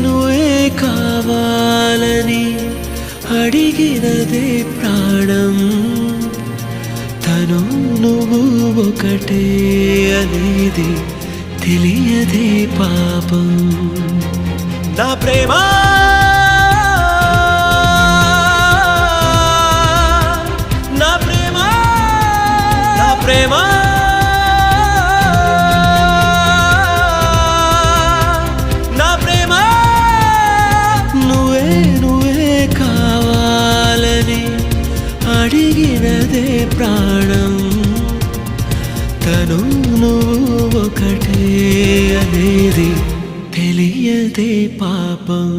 నువ్వే కావాలని అడిగినదే ప్రాణం తను నువ్వు ఒకటే అనేది తెలియదే పాపం నా ప్రేమ నా ప్రేమ నా ప్రేమ నా ప్రేమ నువ్వే నువ్వే కావాలని అడిగినదే ప్రాణం తను నువ్వు ఒకటే అనేది తెలియదే పాపం